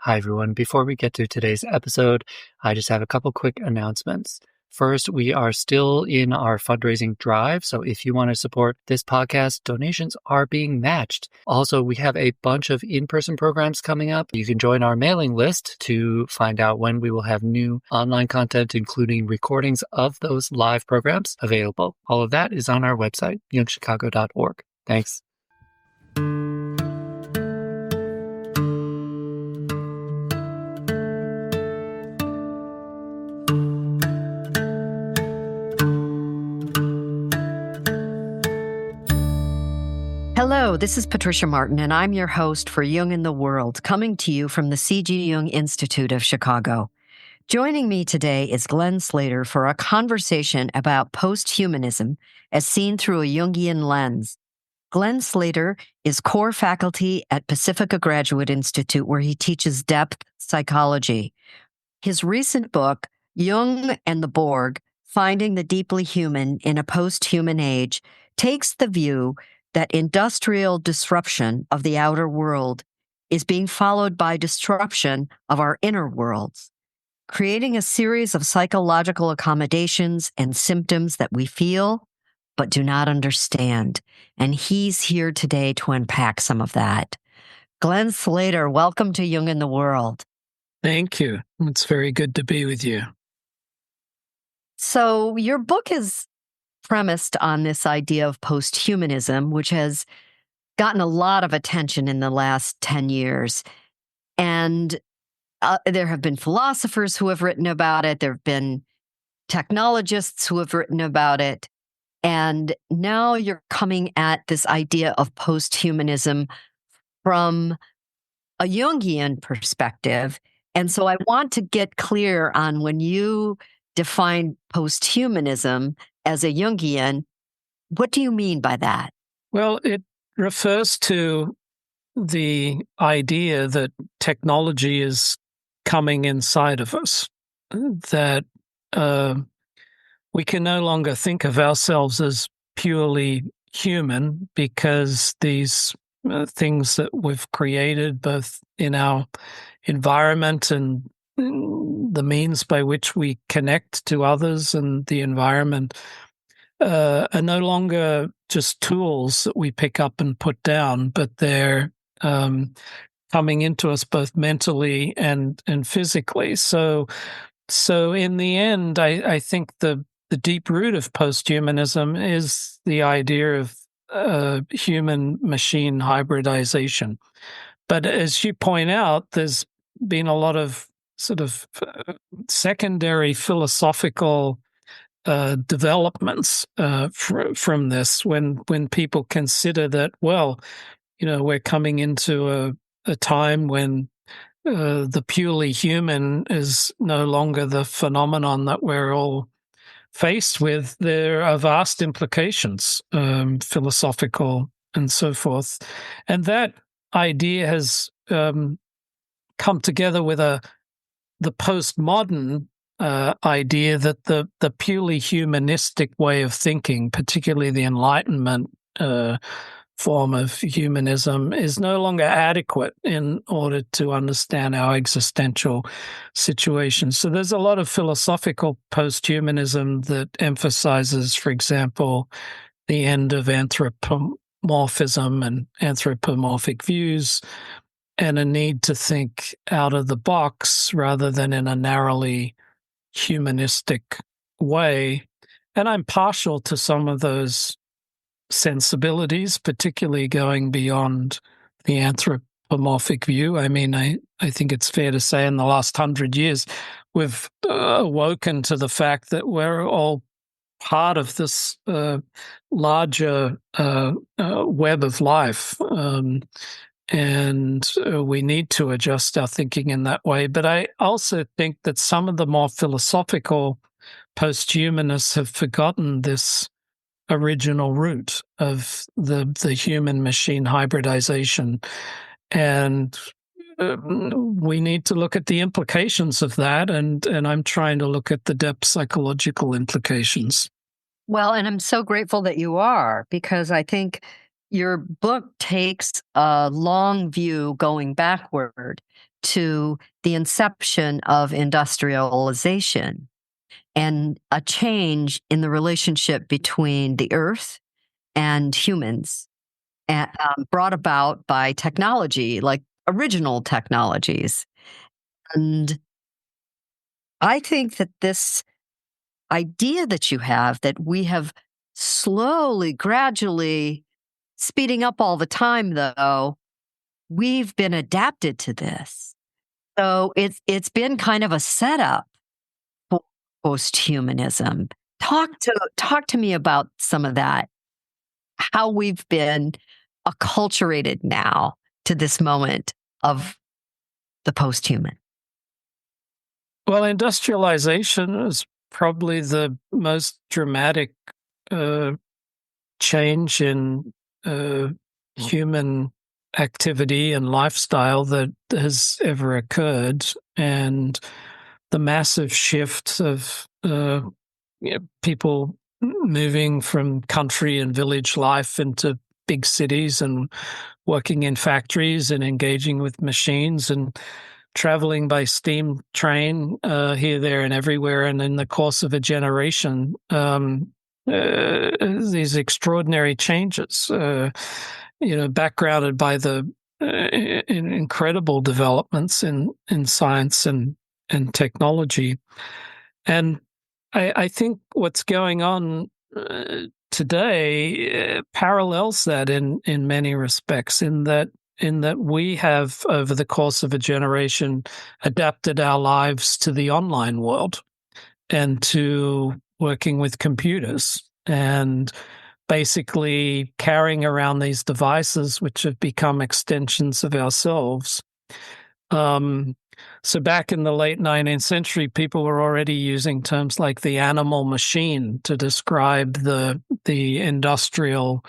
Hi, everyone. Before we get to today's episode, I just have a couple quick announcements. First, we are still in our fundraising drive, so if you want to support this podcast, donations are being matched. Also, we have a bunch of in-person programs coming up. You can join our mailing list to find out when we will have new online content, including recordings of those live programs available. All of that is on our website, jungchicago.org. Thanks. Hello, this is Patricia Martin, and I'm your host for Jung in the World, coming to you from the C.G. Jung Institute of Chicago. Joining me today is Glen Slater for a conversation about post-humanism as seen through a Jungian lens. Glen Slater is core faculty at Pacifica Graduate Institute, where he teaches depth psychology. His recent book, Jung and the Borg, Finding the Deeply Human in a Post-Human Age, takes the view that industrial disruption of the outer world is being followed by disruption of our inner worlds, creating a series of psychological accommodations and symptoms that we feel but do not understand. And he's here today to unpack some of that. Glen Slater, welcome to Jung in the World. Thank you. It's very good to be with you. So your book is premised on this idea of post-humanism, which has gotten a lot of attention in the last 10 years. And there have been philosophers who have written about it. There have been technologists who have written about it. And now you're coming at this idea of post-humanism from a Jungian perspective. And so I want to get clear on when you define post-humanism as a Jungian, what do you mean by that? Well, it refers to the idea that technology is coming inside of us, that we can no longer think of ourselves as purely human because these things that we've created, both in our environment and the means by which we connect to others and the environment, are no longer just tools that we pick up and put down, but they're coming into us both mentally and physically. So in the end, I think the deep root of post-humanism is the idea of human-machine hybridization. But as you point out, there's been a lot of sort of secondary philosophical developments from this when people consider that, well, we're coming into a time when the purely human is no longer the phenomenon that we're all faced with. There are vast implications, philosophical and so forth. And that idea has come together with the postmodern idea that the purely humanistic way of thinking, particularly the Enlightenment form of humanism, is no longer adequate in order to understand our existential situation. So there's a lot of philosophical post-humanism that emphasizes, for example, the end of anthropomorphism and anthropomorphic views, and a need to think out of the box rather than in a narrowly humanistic way. And I'm partial to some of those sensibilities, particularly going beyond the anthropomorphic view. I mean, I think it's fair to say in the last 100 years, we've awoken to the fact that we're all part of this larger web of life. And we need to adjust our thinking in that way. But I also think that some of the more philosophical post-humanists have forgotten this original root of the human-machine hybridization. And we need to look at the implications of that, and I'm trying to look at the depth psychological implications. Well, and I'm so grateful that you are, because I think your book takes a long view going backward to the inception of industrialization and a change in the relationship between the earth and humans, brought about by technology, like original technologies. And I think that this idea that you have, that we have slowly, gradually, speeding up all the time, though, we've been adapted to this. So it's been kind of a setup for post-humanism. Talk to me about some of that, how we've been acculturated now to this moment of the post-human. Well, industrialization is probably the most dramatic change in human activity and lifestyle that has ever occurred, and the massive shift of people moving from country and village life into big cities and working in factories and engaging with machines and traveling by steam train here, there, and everywhere. And in the course of a generation, these extraordinary changes, backgrounded by the incredible developments in science and technology. And I think what's going on today parallels that in many respects, in that we have, over the course of a generation, adapted our lives to the online world and to working with computers and basically carrying around these devices which have become extensions of ourselves. So back in the late 19th century, people were already using terms like the animal machine to describe the industrial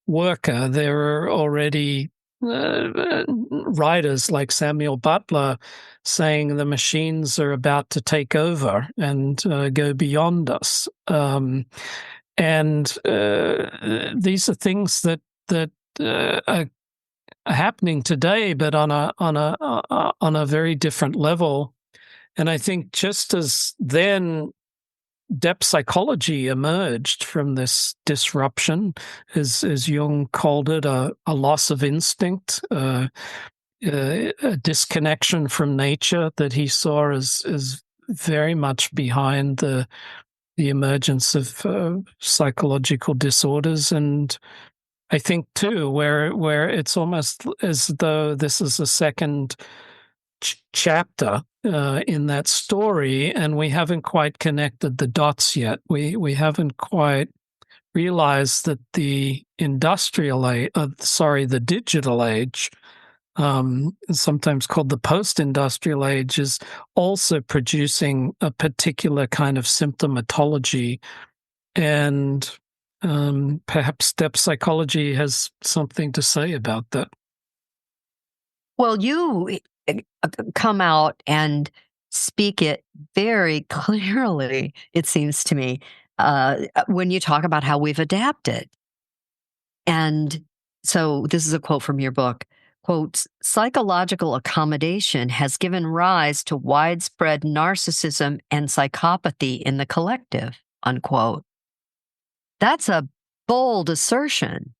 worker. There were already writers like Samuel Butler saying the machines are about to take over and go beyond us. And these are things that are happening today, but on a very different level. And I think just as then depth psychology emerged from this disruption, as Jung called it, a loss of instinct, a disconnection from nature that he saw as very much behind the emergence of psychological disorders. And I think too, where it's almost as though this is a second chapter in that story, and we haven't quite connected the dots yet. We haven't quite realized that the the digital age, sometimes called the post-industrial age, is also producing a particular kind of symptomatology, and perhaps depth psychology has something to say about that. Well, you come out and speak it very clearly, it seems to me, when you talk about how we've adapted. And so this is a quote from your book. Quote, psychological accommodation has given rise to widespread narcissism and psychopathy in the collective, unquote. That's a bold assertion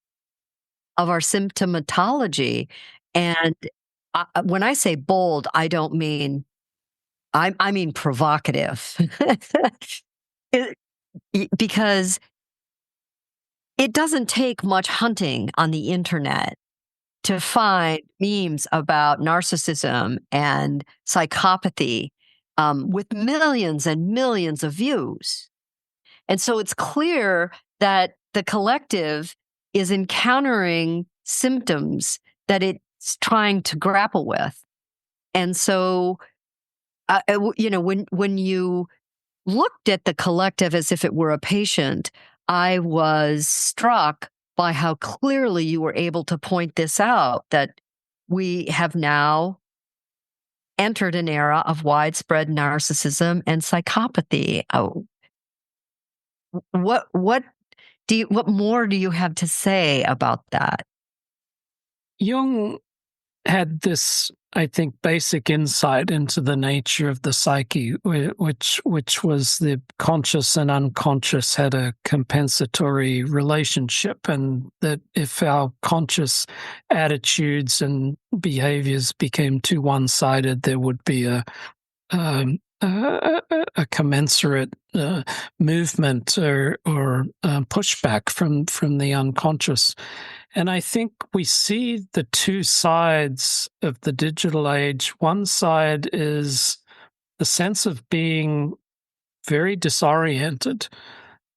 of our symptomatology. And when I say bold, I don't mean, I mean provocative. Because it doesn't take much hunting on the internet to find memes about narcissism and psychopathy with millions and millions of views. And so it's clear that the collective is encountering symptoms that it's trying to grapple with. And so, when you looked at the collective as if it were a patient, I was struck by how clearly you were able to point this out, that we have now entered an era of widespread narcissism and psychopathy. Oh, what more do you have to say about that? Jung had this I think, basic insight into the nature of the psyche, which was the conscious and unconscious had a compensatory relationship, and that if our conscious attitudes and behaviors became too one-sided, there would be a commensurate movement or pushback from the unconscious. And I think we see the two sides of the digital age. One side is the sense of being very disoriented,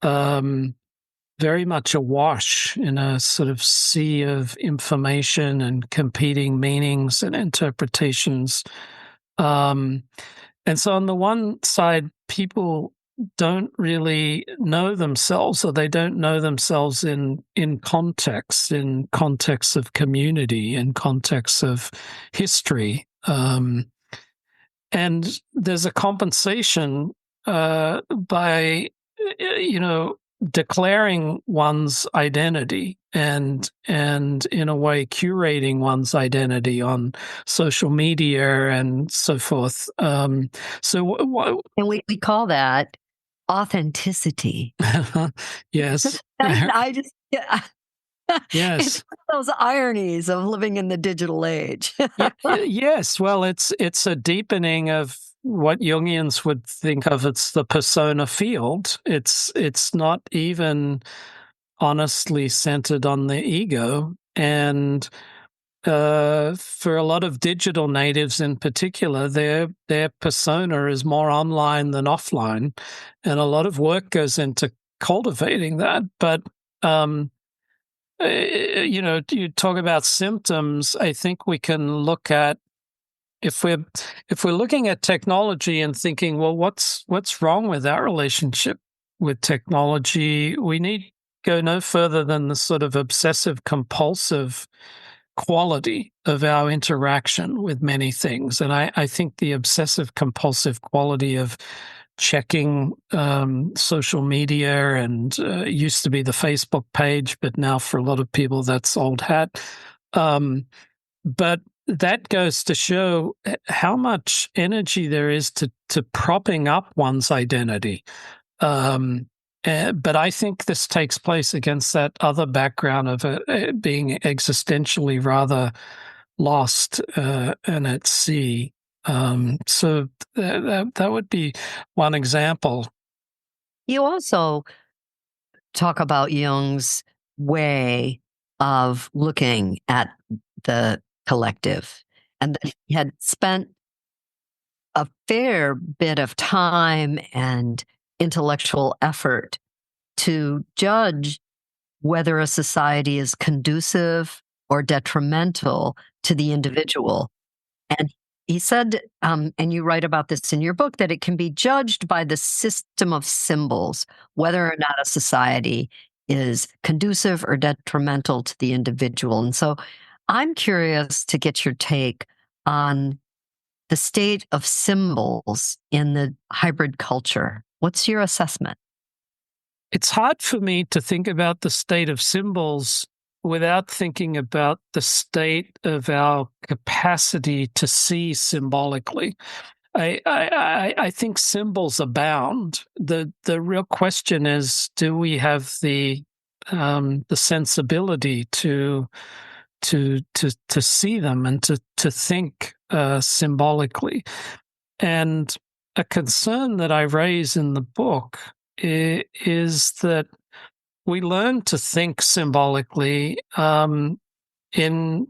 very much awash in a sort of sea of information and competing meanings and interpretations. And so on the one side, people don't really know themselves, or they don't know themselves in context of community, in context of history. And there's a compensation by, declaring one's identity and in a way curating one's identity on social media and so forth. And we call that authenticity. Yes. I just Yes. It's those ironies of living in the digital age. Yes. Well, it's a deepening of what Jungians would think of as the persona field. It's not even honestly centered on the ego. And for a lot of digital natives in particular, their persona is more online than offline. And a lot of work goes into cultivating that. But, you talk about symptoms, I think we can look at, if we're looking at technology and thinking, well, what's wrong with our relationship with technology? We need go no further than the sort of obsessive compulsive quality of our interaction with many things. And I think the obsessive compulsive quality of checking social media, and used to be the Facebook page, but now for a lot of people that's old hat. But that goes to show how much energy there is to propping up one's identity. But I think this takes place against that other background of being existentially rather lost and at sea. So that would be one example. You also talk about Jung's way of looking at the collective, and that he had spent a fair bit of time and intellectual effort to judge whether a society is conducive or detrimental to the individual. And he said, and you write about this in your book, that it can be judged by the system of symbols, whether or not a society is conducive or detrimental to the individual. And so I'm curious to get your take on the state of symbols in the hybrid culture. What's your assessment? It's hard for me to think about the state of symbols without thinking about the state of our capacity to see symbolically. I think symbols abound. The real question is, do we have the sensibility to see them and to think symbolically? And a concern that I raise in the book is that we learn to think symbolically in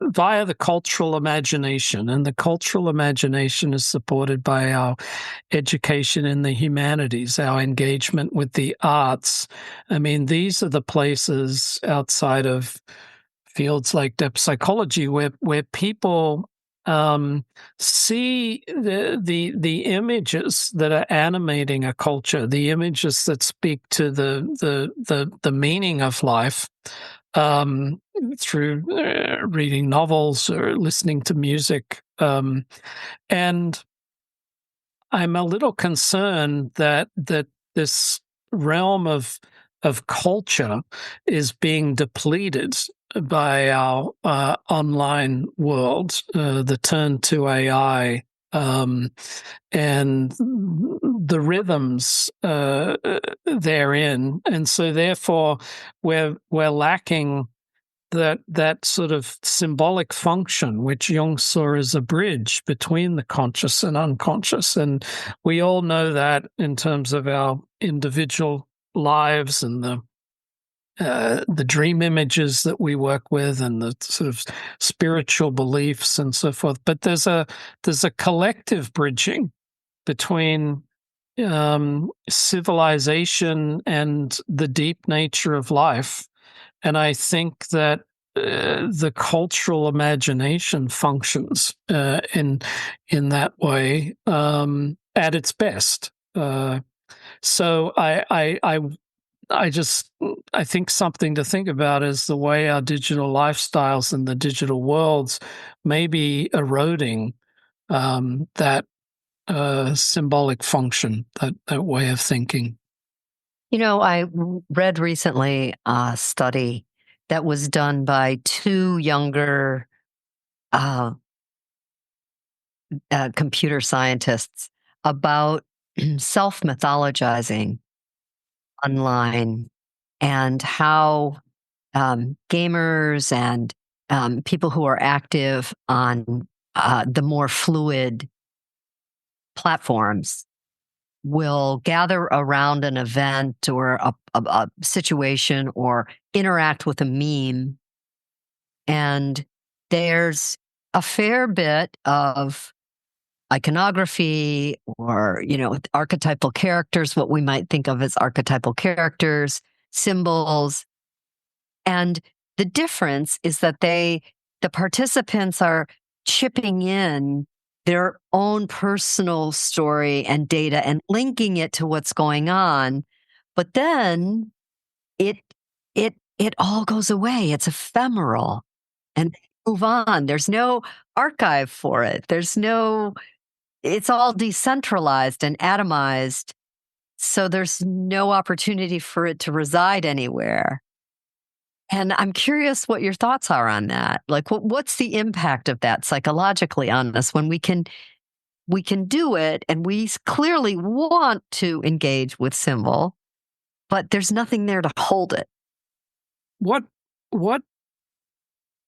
via the cultural imagination, and the cultural imagination is supported by our education in the humanities, our engagement with the arts. I mean, these are the places outside of fields like depth psychology where people see the images that are animating a culture, the images that speak to the meaning of life, through reading novels or listening to music. And I'm a little concerned that this realm of culture is being depleted by our online world, the turn to AI, and the rhythms therein, and so therefore we're lacking that sort of symbolic function, which Jung saw as a bridge between the conscious and unconscious. And we all know that in terms of our individual lives and the dream images that we work with and the sort of spiritual beliefs and so forth. But there's a collective bridging between civilization and the deep nature of life. And I think that the cultural imagination functions in that way at its best. So I think something to think about is the way our digital lifestyles and the digital worlds may be eroding that symbolic function, that way of thinking. I read recently a study that was done by two younger computer scientists about self-mythologizing online and how gamers and people who are active on the more fluid platforms will gather around an event or a situation or interact with a meme. And there's a fair bit of iconography or, archetypal characters, what we might think of as archetypal characters, symbols. And the difference is that the participants are chipping in their own personal story and data and linking it to what's going on. But then it all goes away. It's ephemeral and move on. There's no archive for it. It's all decentralized and atomized. So there's no opportunity for it to reside anywhere. And I'm curious what your thoughts are on that. Like, what's the impact of that psychologically on us when we can do it and we clearly want to engage with symbol, but there's nothing there to hold it? What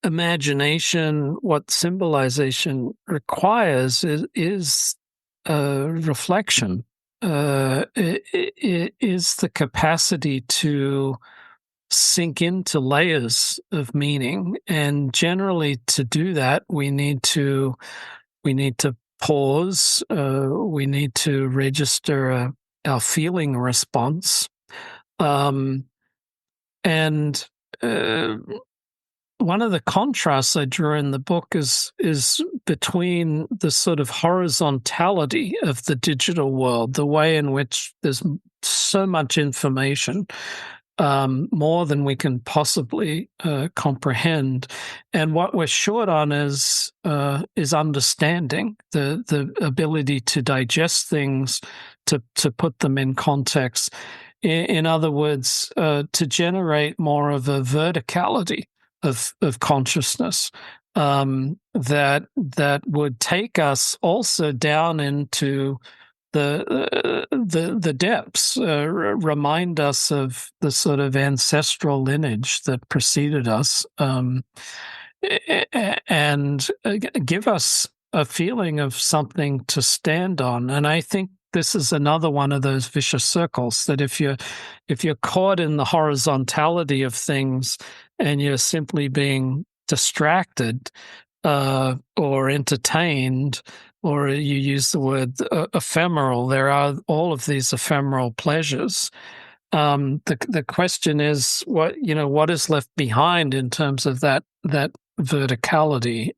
imagination, what symbolization requires is reflection. It is the capacity to sink into layers of meaning, and generally to do that we need to pause, we need to register our feeling response, and one of the contrasts I drew in the book is between the sort of horizontality of the digital world, the way in which there's so much information, more than we can possibly comprehend, and what we're short on is understanding, the ability to digest things, to put them in context. In other words, to generate more of a verticality of consciousness that would take us also down into the depths, remind us of the sort of ancestral lineage that preceded us, and give us a feeling of something to stand on. And I think this is another one of those vicious circles, that if you're caught in the horizontality of things and you're simply being distracted or entertained, or you use the word ephemeral, there are all of these ephemeral pleasures. The question is, what is left behind in terms of that verticality.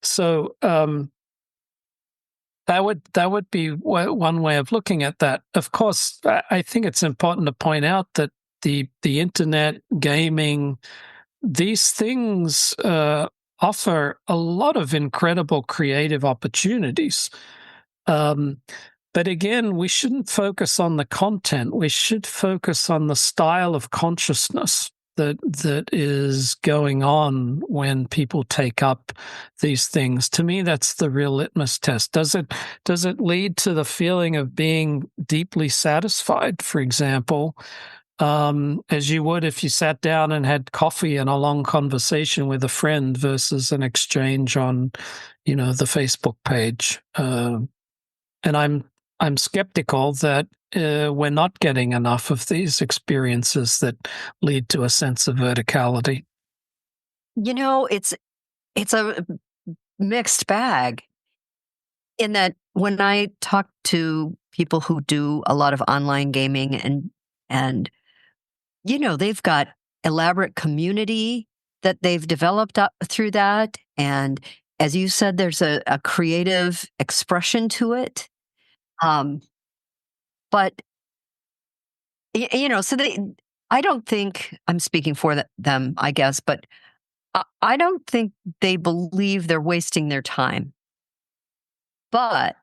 So that would be one way of looking at that. Of course, I think it's important to point out that the internet, gaming, these things offer a lot of incredible creative opportunities. But again, we shouldn't focus on the content. We should focus on the style of consciousness that is going on when people take up these things. To me, that's the real litmus test. Does it lead to the feeling of being deeply satisfied, for example, as you would if you sat down and had coffee and a long conversation with a friend versus an exchange on, the Facebook page? And I'm skeptical that we're not getting enough of these experiences that lead to a sense of verticality. It's a mixed bag in that when I talk to people who do a lot of online gaming and they've got elaborate community that they've developed up through that. And as you said, there's a creative expression to it. But, so I don't think I'm speaking for them, I guess, but I don't think they believe they're wasting their time. But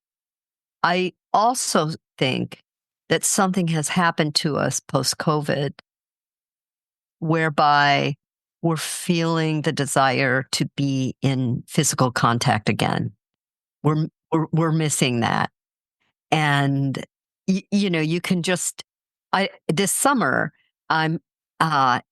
I also think that something has happened to us post-COVID whereby we're feeling the desire to be in physical contact again. We're missing that. And, you can just, this summer, I'm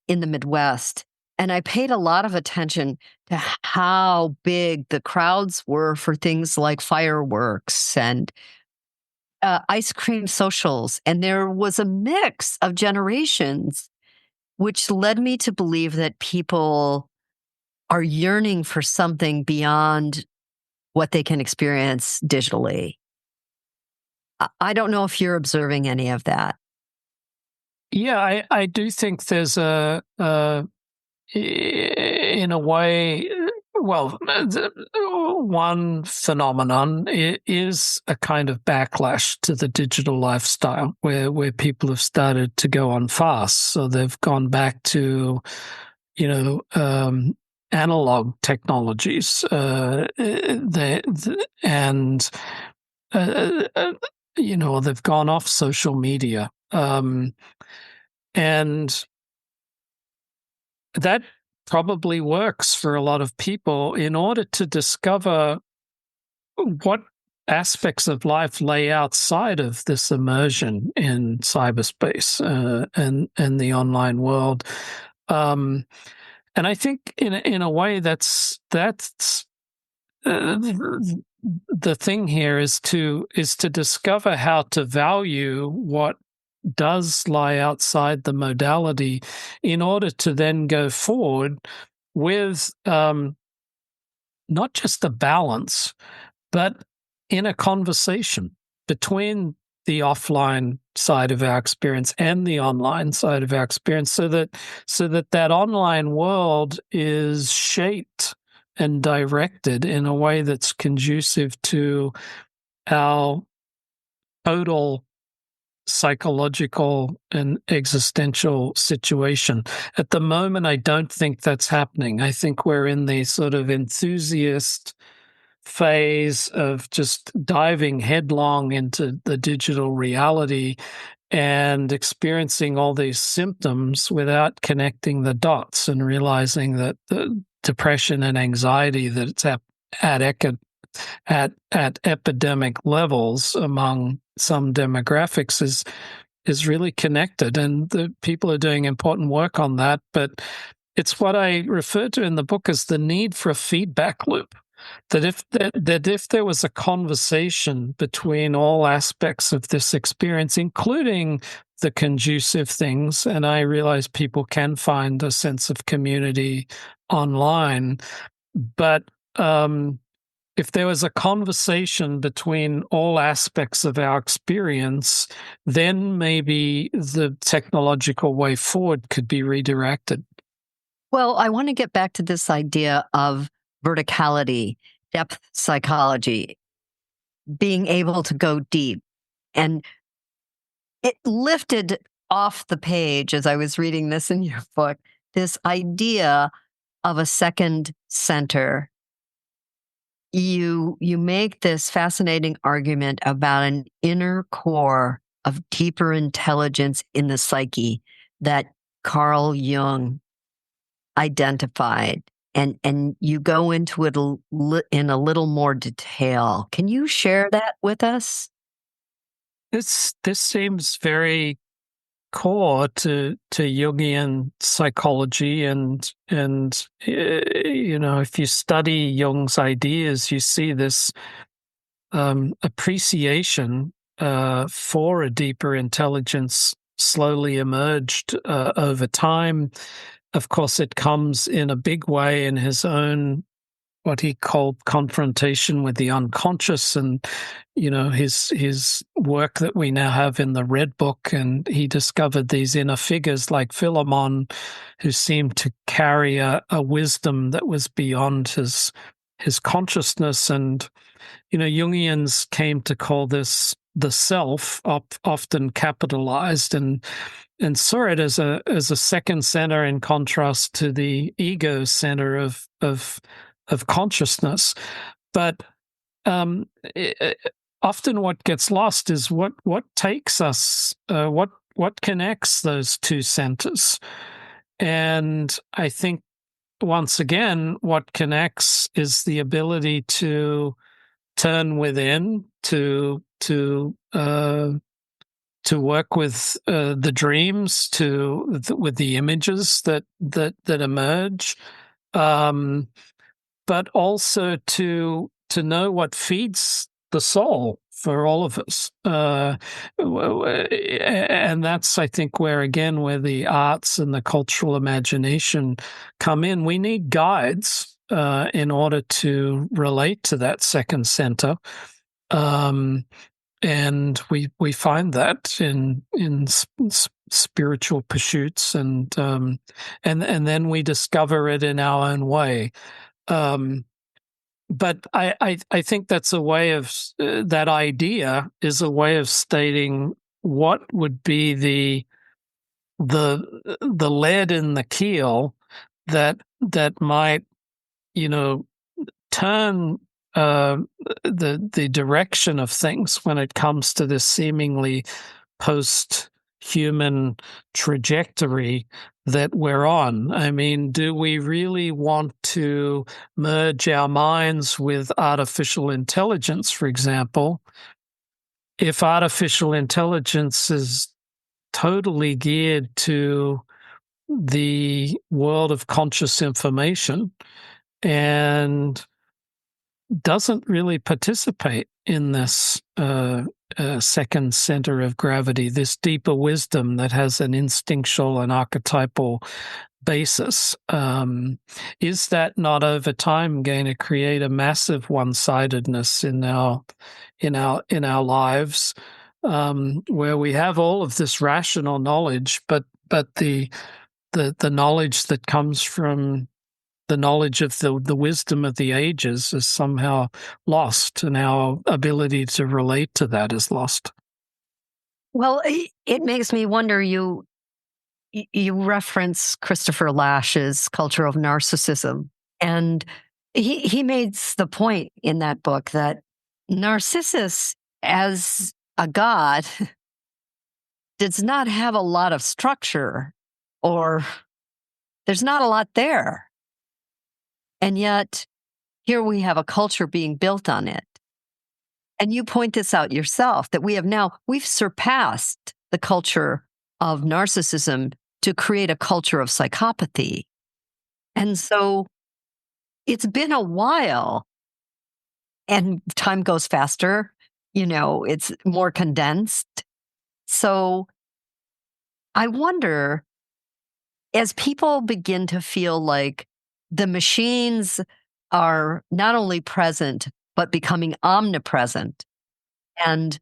in the Midwest, and I paid a lot of attention to how big the crowds were for things like fireworks and ice cream socials. And there was a mix of generations, which led me to believe that people are yearning for something beyond what they can experience digitally. I don't know if you're observing any of that. Yeah, I do think there's in a way, well, one phenomenon is a kind of backlash to the digital lifestyle where people have started to go on fast. So they've gone back to, analog technologies, and they've gone off social media. And that probably works for a lot of people in order to discover what aspects of life lay outside of this immersion in cyberspace and the online world. And I think in a way that's the thing here is to discover how to value what does lie outside the modality in order to then go forward with not just a balance, but in a conversation between the offline side of our experience and the online side of our experience, so that online world is shaped and directed in a way that's conducive to our total psychological and existential situation. At the moment, I don't think that's happening. I think we're in the sort of enthusiast phase of just diving headlong into the digital reality and experiencing all these symptoms without connecting the dots and realizing that the depression and anxiety that it's at epidemic levels among some demographics is really connected, and the people are doing important work on that. But it's what I refer to in the book as the need for a feedback loop. That if there was a conversation between all aspects of this experience, including the conducive things, and I realize people can find a sense of community online, but if there was a conversation between all aspects of our experience, then maybe the technological way forward could be redirected. Well, I want to get back to this idea of verticality, depth psychology, being able to go deep. And it lifted off the page as I was reading this in your book, this idea of a second center. You make this fascinating argument about an inner core of deeper intelligence in the psyche that Carl Jung identified, and you go into it in a little more detail. Can you share that with us? This seems very core to Jungian psychology, and if you study Jung's ideas, you see this appreciation for a deeper intelligence slowly emerged over time. Of course, it comes in a big way in his own, what he called confrontation with the unconscious, and his work that we now have in the Red Book. And he discovered these inner figures like Philemon, who seemed to carry a wisdom that was beyond his consciousness. And Jungians came to call this the self, often capitalized, and saw it as a second center in contrast to the ego center of consciousness. But often what gets lost is what takes us, what connects those two centers. And I think, once again, what connects is the ability to turn within, to work with the dreams, with the images that emerge, but also to know what feeds the soul for all of us. And that's, I think, where the arts and the cultural imagination come in. We need guides in order to relate to that second center. And we find that in spiritual pursuits, and then we discover it in our own way. But I think that's a way of that idea is a way of stating what would be the lead in the keel that might turn the direction of things when it comes to this seemingly post-human trajectory that we're on. I mean, do we really want to merge our minds with artificial intelligence, for example, if artificial intelligence is totally geared to the world of conscious information and doesn't really participate in this second center of gravity, this deeper wisdom that has an instinctual and archetypal basis? Is that not over time going to create a massive one-sidedness in our lives, where we have all of this rational knowledge, but the knowledge that comes from the knowledge of the wisdom of the ages is somehow lost, and our ability to relate to that is lost? Well, it makes me wonder, you reference Christopher Lash's Culture of Narcissism, and he makes the point in that book that Narcissus, as a god, does not have a lot of structure, or there's not a lot there. And yet, here we have a culture being built on it. And you point this out yourself, that we've surpassed the culture of narcissism to create a culture of psychopathy. And so it's been a while, and time goes faster, it's more condensed. So I wonder, as people begin to feel like the machines are not only present, but becoming omnipresent, and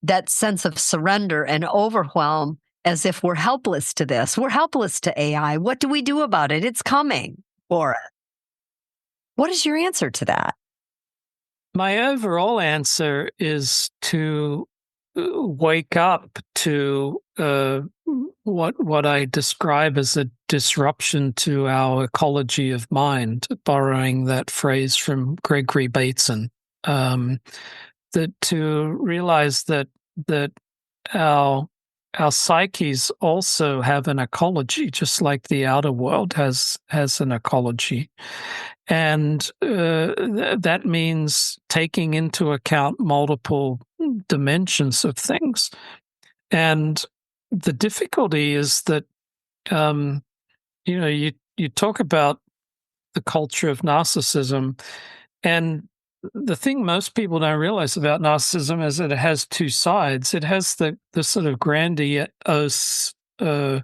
that sense of surrender and overwhelm, as if we're helpless to this. We're helpless to AI. What do we do about it? It's coming for us. What is your answer to that? My overall answer is to wake up to what I describe as a disruption to our ecology of mind, borrowing that phrase from Gregory Bateson. That to realize that our our psyches also have an ecology, just like the outer world has an ecology. And that means taking into account multiple dimensions of things. And the difficulty is that, you talk about the culture of narcissism, and the thing most people don't realize about narcissism is that it has two sides. It has the sort of grandiose veneer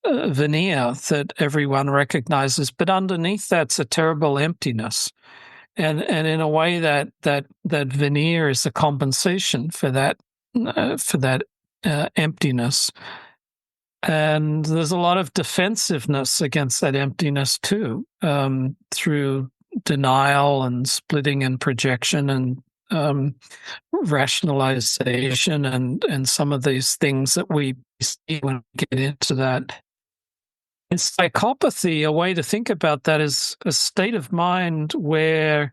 that everyone recognizes, but underneath that's a terrible emptiness. And in a way that veneer is a compensation for that emptiness. And there's a lot of defensiveness against that emptiness too, through denial and splitting and projection and rationalization and some of these things that we see when we get into that. In psychopathy, a way to think about that is a state of mind where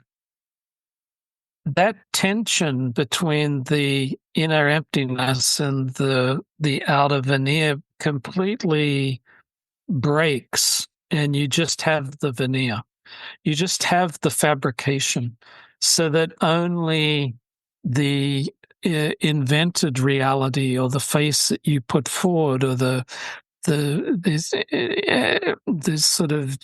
that tension between the inner emptiness and the outer veneer completely breaks, and you just have the veneer. You just have the fabrication, so that only the invented reality or the face that you put forward or this sort of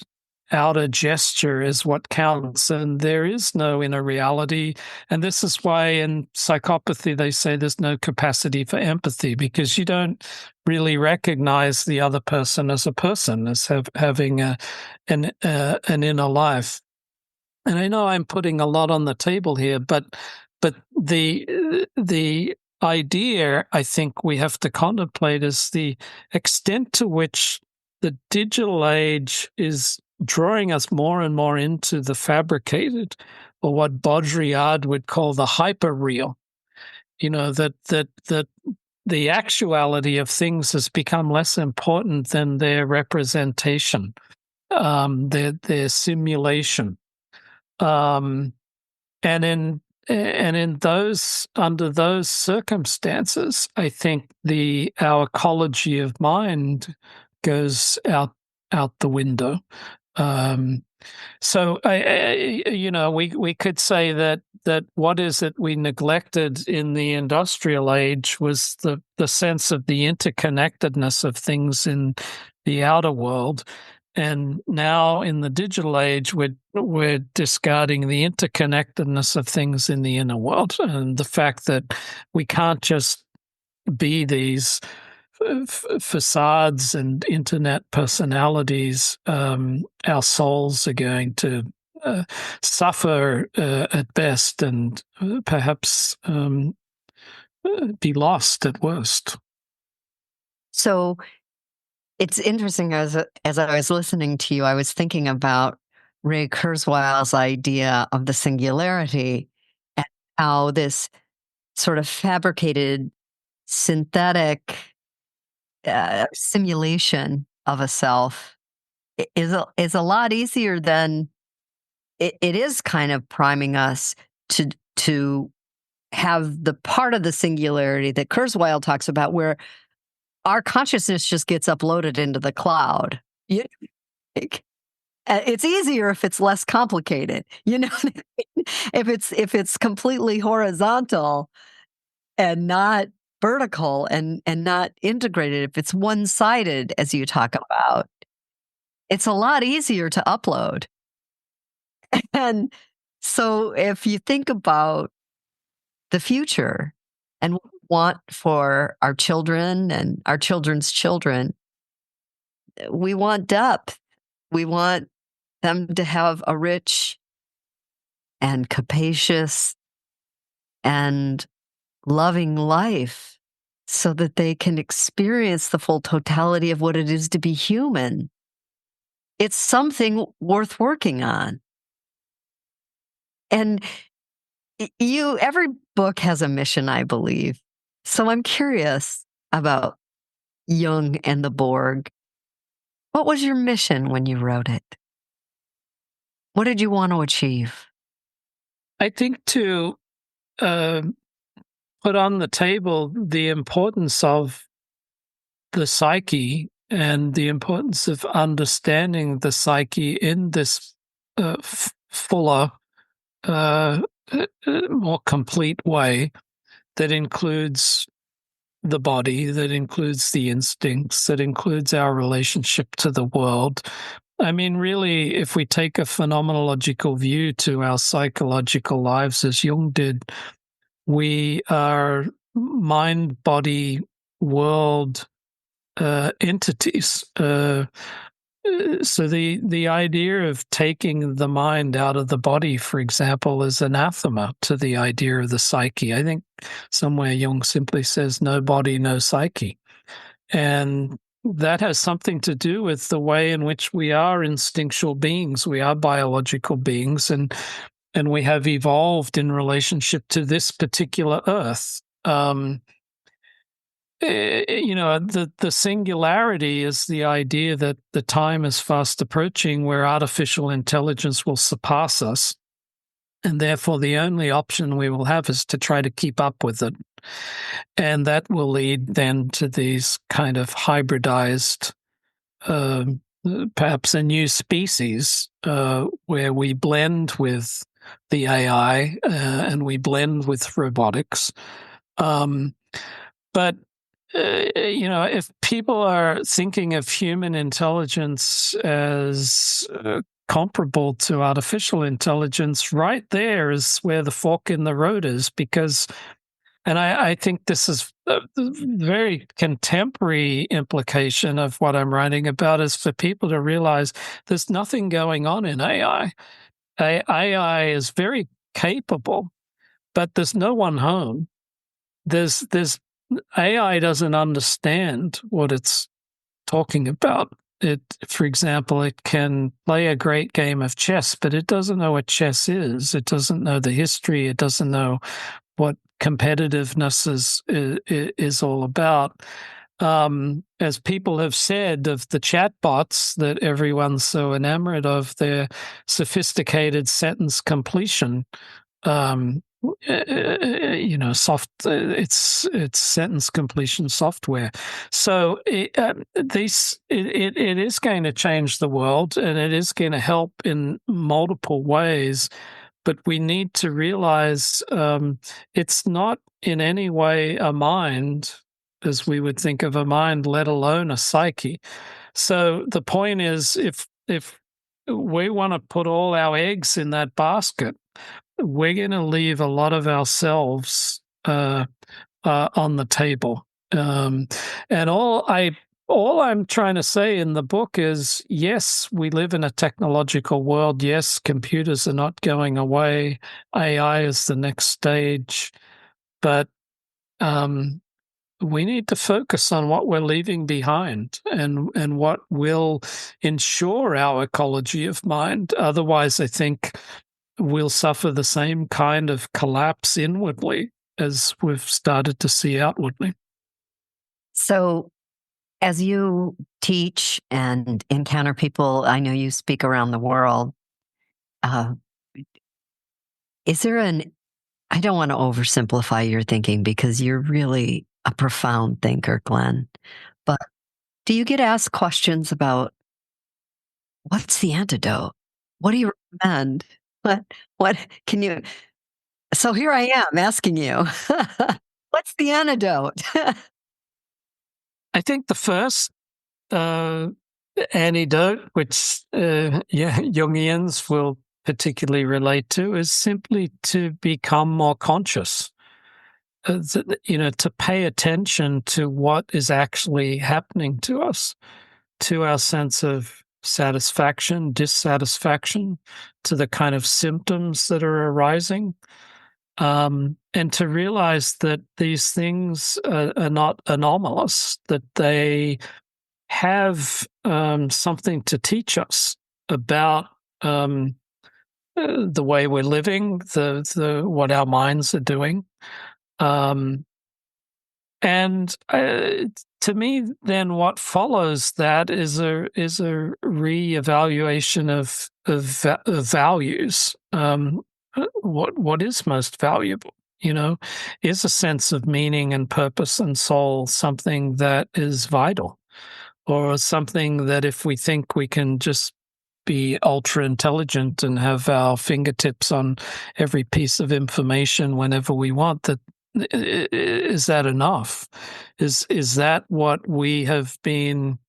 outer gesture is what counts, and there is no inner reality. And this is why in psychopathy they say there's no capacity for empathy, because you don't really recognize the other person as a person, as having an inner life. And I know I'm putting a lot on the table here, but the idea I think we have to contemplate is the extent to which the digital age is drawing us more and more into the fabricated, or what Baudrillard would call the hyperreal. That the actuality of things has become less important than their representation, their simulation. And in those, under those circumstances, I think our ecology of mind goes out the window. So we could say that what is it we neglected in the industrial age was the sense of the interconnectedness of things in the outer world. And now in the digital age, we're discarding the interconnectedness of things in the inner world, and the fact that we can't just be these facades and internet personalities. Our souls are going to suffer at best, and perhaps be lost at worst. So it's interesting, as I was listening to you, I was thinking about Ray Kurzweil's idea of the singularity, and how this sort of fabricated synthetic simulation of a self is a lot easier than it is kind of priming us to have the part of the singularity that Kurzweil talks about, where our consciousness just gets uploaded into the cloud. It's easier if it's less complicated, if it's completely horizontal and not vertical and not integrated, if it's one-sided, as you talk about, it's a lot easier to upload. And so if you think about the future and what we want for our children and our children's children, we want depth. We want them to have a rich and capacious and loving life, so that they can experience the full totality of what it is to be human. It's something worth working on. And every book has a mission, I believe. So I'm curious about Jung and the Borg. What was your mission when you wrote it? What did you want to achieve? I think to put on the table the importance of the psyche and the importance of understanding the psyche in this fuller, more complete way that includes the body, that includes the instincts, that includes our relationship to the world. I mean, really, if we take a phenomenological view to our psychological lives, as Jung did, we are mind, body, world entities. So the idea of taking the mind out of the body, for example, is anathema to the idea of the psyche. I think somewhere Jung simply says, no body, no psyche. And that has something to do with the way in which we are instinctual beings. We are biological beings, and we have evolved in relationship to this particular earth. The singularity is the idea that the time is fast approaching where artificial intelligence will surpass us, and therefore the only option we will have is to try to keep up with it. And that will lead then to these kind of hybridized, perhaps a new species, where we blend with the AI and we blend with robotics. But if people are thinking of human intelligence as comparable to artificial intelligence, right there is where the fork in the road is, because, and I think this is a very contemporary implication of what I'm writing about, is for people to realize there's nothing going on in AI. AI is very capable, but there's no one home. There's AI doesn't understand what it's talking about. For example, it can play a great game of chess, but it doesn't know what chess is. It doesn't know the history. It doesn't know what competitiveness is all about. As people have said of the chatbots that everyone's so enamored of, their sophisticated sentence completion. It's sentence completion software. So it is going to change the world, and it is going to help in multiple ways. But we need to realize it's not in any way a mind, as we would think of a mind, let alone a psyche. So the point is, if we want to put all our eggs in that basket, we're going to leave a lot of ourselves on the table. And all I'm trying to say in the book is, yes, we live in a technological world. Yes, computers are not going away. AI is the next stage. But we need to focus on what we're leaving behind and what will ensure our ecology of mind. Otherwise, I think we'll suffer the same kind of collapse inwardly as we've started to see outwardly. So as you teach and encounter people, I know you speak around the world, is there I don't want to oversimplify your thinking because you're really a profound thinker, Glenn, but do you get asked questions about what's the antidote? What do you recommend? What can you? So here I am asking you, what's the antidote? I think the first antidote, which Jungians will particularly relate to, is simply to become more conscious. To pay attention to what is actually happening to us, to our sense of satisfaction, dissatisfaction, to the kind of symptoms that are arising, and to realize that these things are not anomalous, that they have something to teach us about the way we're living, the what our minds are doing. And to me, then what follows that is a reevaluation of values. What is most valuable? Is a sense of meaning and purpose and soul something that is vital, or something that if we think we can just be ultra intelligent and have our fingertips on every piece of information whenever we want, that is that enough? Is that what we have been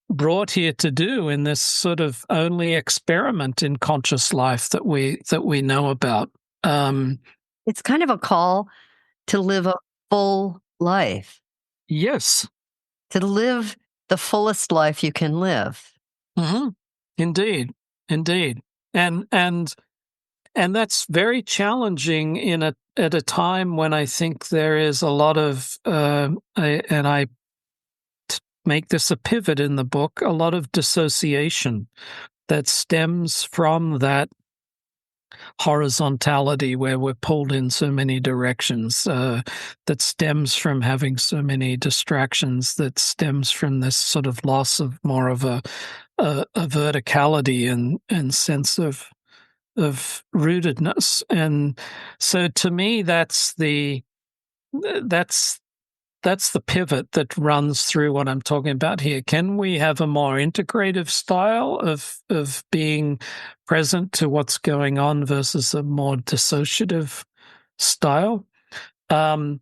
brought here to do in this sort of only experiment in conscious life that we know about? It's kind of a call to live a full life. Yes. To live the fullest life you can live. Mm-hmm. Indeed. And that's very challenging at a time when I think there is a lot of, I make this a pivot in the book, a lot of dissociation that stems from that horizontality where we're pulled in so many directions, that stems from having so many distractions, that stems from this sort of loss of more of a verticality and sense of rootedness. And so to me, that's the pivot that runs through what I'm talking about here. Can we have a more integrative style of being present to what's going on versus a more dissociative style? And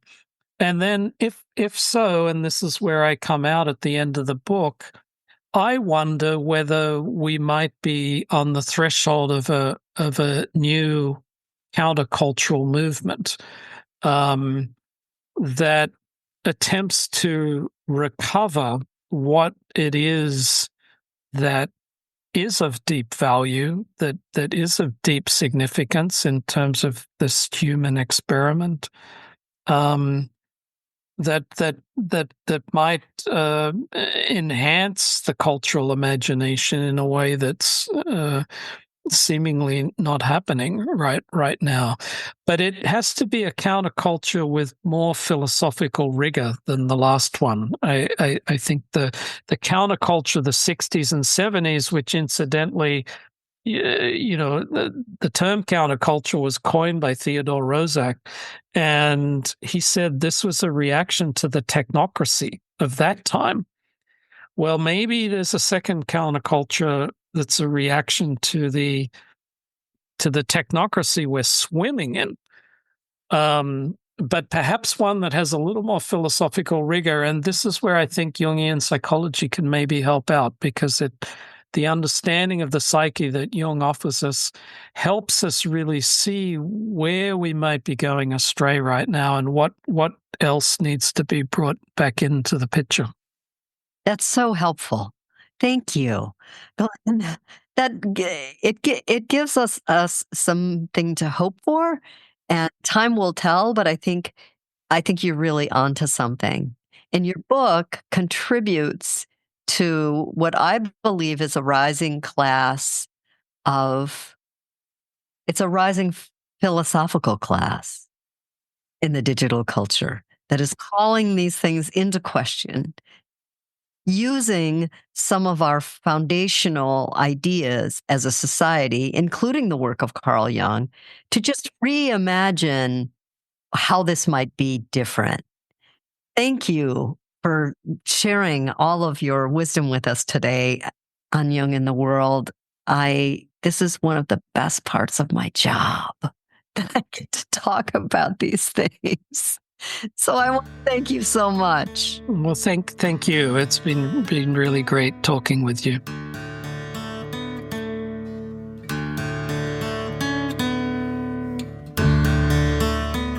then if so, and this is where I come out at the end of the book, I wonder whether we might be on the threshold of a new countercultural movement that attempts to recover what it is that is of deep value, that is of deep significance in terms of this human experiment, that might enhance the cultural imagination in a way that's seemingly not happening right now. But it has to be a counterculture with more philosophical rigor than the last one. I think the counterculture, the 60s and 70s, which incidentally, the term counterculture was coined by Theodore Roszak, and he said this was a reaction to the technocracy of that time. Well, maybe there's a second counterculture that's a reaction to the technocracy we're swimming in, but perhaps one that has a little more philosophical rigor. And this is where I think Jungian psychology can maybe help out, because the understanding of the psyche that Jung offers us helps us really see where we might be going astray right now and what else needs to be brought back into the picture. That's so helpful. Thank you. That it gives us something to hope for, and time will tell. But I think you're really onto something. And your book contributes to what I believe is a rising philosophical class in the digital culture that is calling these things into question, using some of our foundational ideas as a society, including the work of Carl Jung, to just reimagine how this might be different. Thank you for sharing all of your wisdom with us today on Jung in the World. This is one of the best parts of my job, that I get to talk about these things. So I want to thank you so much. Well, thank you. It's been really great talking with you.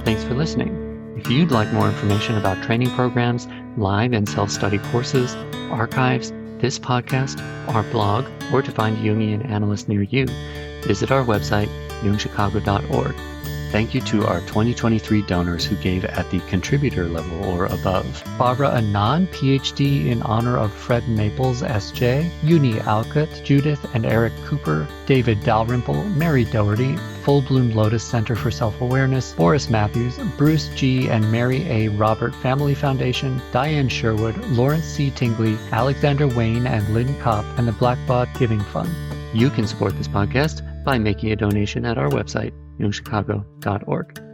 Thanks for listening. If you'd like more information about training programs, live and self-study courses, archives, this podcast, our blog, or to find Jungian analysts near you, visit our website, jungchicago.org. Thank you to our 2023 donors who gave at the contributor level or above. Barbara Anand, PhD in honor of Fred Maples, S.J., Uni Alcott, Judith and Eric Cooper, David Dalrymple, Mary Doherty, Full Bloom Lotus Center for Self-Awareness, Boris Matthews, Bruce G. and Mary A. Robert Family Foundation, Diane Sherwood, Lawrence C. Tingley, Alexander Wayne and Lynn Kopp, and the Blackbaud Giving Fund. You can support this podcast by making a donation at our website, jungchicago.org.